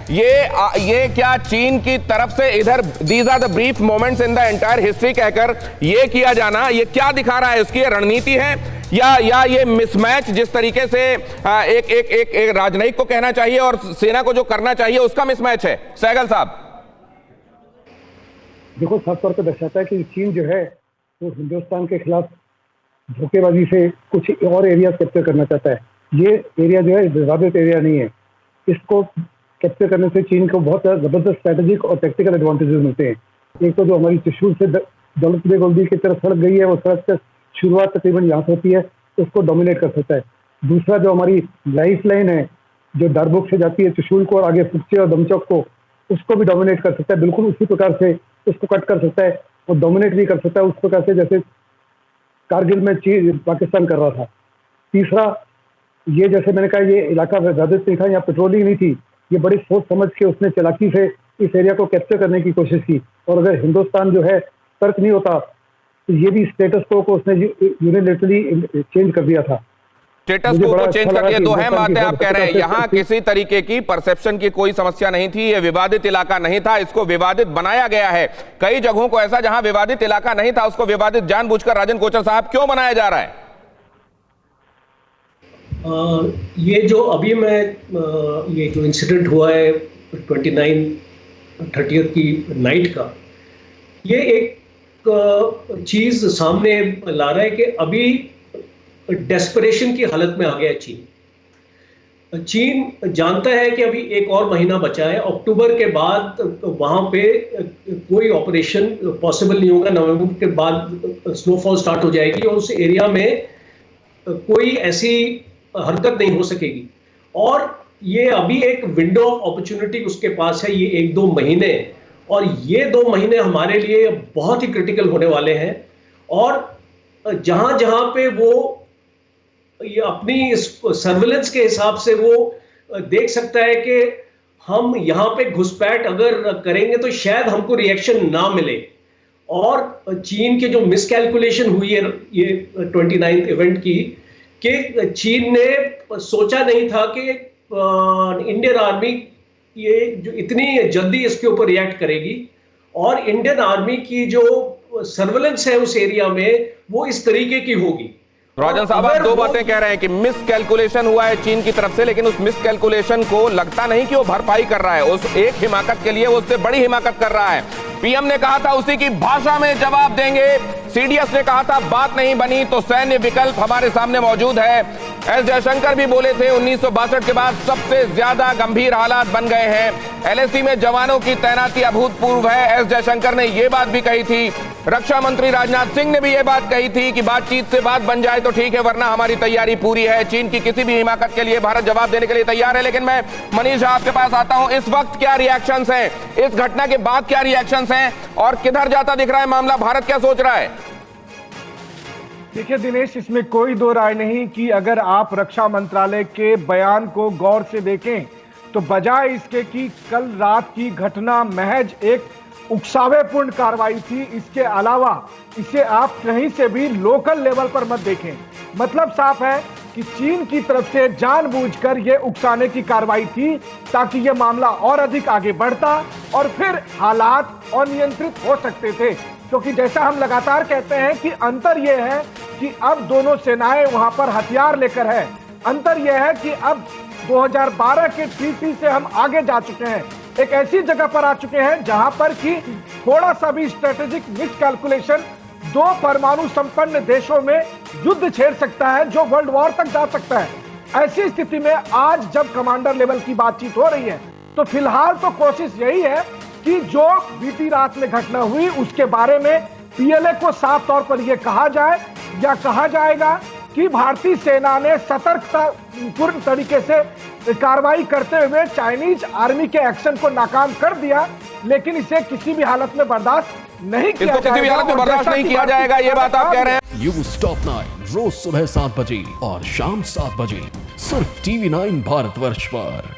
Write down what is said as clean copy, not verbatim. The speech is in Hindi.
ये क्या चीन की तरफ से इधर these are the brief moments in the entire history कहकर ये किया जाना, ये क्या दिखा रहा है? इसकी रणनीति है या ये मिसमैच जिस तरीके से एक राजनयिक को कहना चाहिए और सेना को जो करना चाहिए उसका मिसमैच है? सहगल साहब, देखो, साफ तौर पर दर्शाता है कि चीन जो है वो हिंदुस्तान के खिलाफ धोखेबाजी से कुछ और एरिया कैप्चर करना चाहता है। ये एरिया जो है विवादित एरिया नहीं है। इसको कैप्चर करने से चीन को बहुत जबरदस्त स्ट्रेटेजिक और टैक्टिकल एडवांटेजेस मिलते हैं। एक तो जो हमारी त्रिशूल से दौलत बेग ओल्दी की तरफ सड़क गई है, वो सड़क से शुरुआत तकरीबन यहाँ से होती है, उसको डोमिनेट कर सकता है। दूसरा जो हमारी लाइफ लाइन है जो दारबुक से जाती है त्रिशूल को और आगे फुक्चे और दमचौक को, उसको भी डोमिनेट कर सकता है। बिल्कुल उसी प्रकार से उसको कट कर सकता है और डोमिनेट भी कर सकता है उस प्रकार से जैसे कारगिल में चीन पाकिस्तान कर रहा था। तीसरा, ये जैसे मैंने कहा, ये इलाका विवादित नहीं था, यहाँ पेट्रोलिंग नहीं थी। ये बड़ी सोच समझ के उसने चालाकी से इस एरिया को कैप्चर करने की कोशिश की। और अगर हिंदुस्तान जो है तर्क नहीं होता तो ये भी स्टेटस को उसने यूनिलेटरली चेंज कर दिया था। स्टेटस को तो चेंज कर दिया, दो है बातें आप कह रहे हैं। यहाँ किसी तरीके की परसेप्शन की कोई समस्या नहीं थी, ये विवादित इलाका नहीं था, इसको विवादित बनाया गया है। कई जगहों को ऐसा जहां विवादित इलाका नहीं था उसको विवादित जानबूझकर, राजन कोचर साहब, क्यों बनाया जा रहा है? ये जो अभी ये जो इंसिडेंट हुआ है 29-30 की नाइट का, ये एक चीज सामने ला रहा है कि अभी डेस्परेशन की हालत में आ गया है चीन। चीन जानता है कि अभी एक और महीना बचा है। अक्टूबर के बाद वहां पे कोई ऑपरेशन पॉसिबल नहीं होगा। नवंबर के बाद स्नोफॉल स्टार्ट हो जाएगी और उस एरिया में कोई ऐसी हरकत नहीं हो सकेगी। और ये अभी एक विंडो ऑफ अपॉर्चुनिटी उसके पास है, ये 1-2 महीने, और ये 2 महीने हमारे लिए बहुत ही क्रिटिकल होने वाले हैं। और जहां जहां पे वो ये अपनी सर्विलेंस के हिसाब से वो देख सकता है कि हम यहाँ पे घुसपैठ अगर करेंगे तो शायद हमको रिएक्शन ना मिले। और चीन के जो मिसकैलकुलेशन हुई है ये 29th इवेंट की, कि चीन ने सोचा नहीं था कि इंडियन आर्मी ये जो इतनी जल्दी इसके ऊपर रिएक्ट करेगी, और इंडियन आर्मी की जो सर्विलेंस है उस एरिया में वो इस तरीके की होगी। राजन साहब, आप दो बातें कह रहे हैं कि मिस कैलकुलेशन हुआ है चीन की तरफ से, लेकिन उस मिस कैलकुलेशन को लगता नहीं कि वो भरपाई कर रहा है। उस एक हिमाकत के लिए वो उससे बड़ी हिमाकत कर रहा है। पीएम ने कहा था उसी की भाषा में जवाब देंगे, सीडीएस ने कहा था बात नहीं बनी तो सैन्य विकल्प हमारे सामने मौजूद है। एस जयशंकर भी बोले थे 1962 के बाद सबसे ज्यादा गंभीर हालात बन गए हैं। एलएसी में जवानों की तैनाती अभूतपूर्व है, एस जयशंकर ने यह बात भी कही थी। रक्षा मंत्री राजनाथ सिंह ने भी यह बात कही थी कि बातचीत से बात बन जाए तो ठीक है, वरना हमारी तैयारी पूरी है। चीन की किसी भी हिमाकत के लिए भारत जवाब देने के लिए तैयार है। लेकिन मैं मनीष आपके पास आता हूं, इस वक्त क्या रिएक्शंस हैं, इस घटना के बाद क्या रिएक्शंस हैं और किधर जाता दिख रहा है मामला? भारत क्या सोच रहा है? देखिए दिनेश, इसमें कोई दो राय नहीं कि अगर आप रक्षा मंत्रालय के बयान को गौर से देखें तो बजाय इसके कि कल रात की घटना महज एक उकसावेपूर्ण कार्रवाई थी, इसके अलावा इसे आप कहीं से भी लोकल लेवल पर मत देखें। मतलब साफ है कि चीन की तरफ से जानबूझकर यह उकसाने की कार्रवाई थी ताकि यह मामला और अधिक आगे बढ़ता और फिर हालात अनियंत्रित हो सकते थे। क्योंकि जैसा हम लगातार कहते हैं कि अंतर यह है कि अब दोनों सेनाएं वहां पर हथियार लेकर है। अंतर यह है कि अब 2012 के ट्रीटी से हम आगे जा चुके हैं, एक ऐसी जगह पर आ चुके हैं जहां पर कि थोड़ा सा भी स्ट्रेटेजिक मिसकैलकुलेशन 2 परमाणु संपन्न देशों में युद्ध छेड़ सकता है, जो वर्ल्ड वॉर तक जा सकता है। ऐसी स्थिति में आज जब कमांडर लेवल की बातचीत हो रही है तो फिलहाल तो कोशिश यही है कि जो बीती रात में घटना हुई उसके बारे में पीएलए को साफ तौर पर यह कहा जाए या कहा जाएगा कि भारतीय सेना ने सतर्कतापूर्ण तरीके से कार्रवाई करते हुए चाइनीज आर्मी के एक्शन को नाकाम कर दिया, लेकिन इसे किसी भी हालत में बर्दाश्त नहीं किया जाएगा। किसी भी हालत में बर्दाश्त नहीं किया जाएगा, ये बात आप कह रहे हैं। न्यूज़ टॉप 9 रोज सुबह 7 बजे और शाम 7 बजे सिर्फ TV9 भारतवर्ष पर।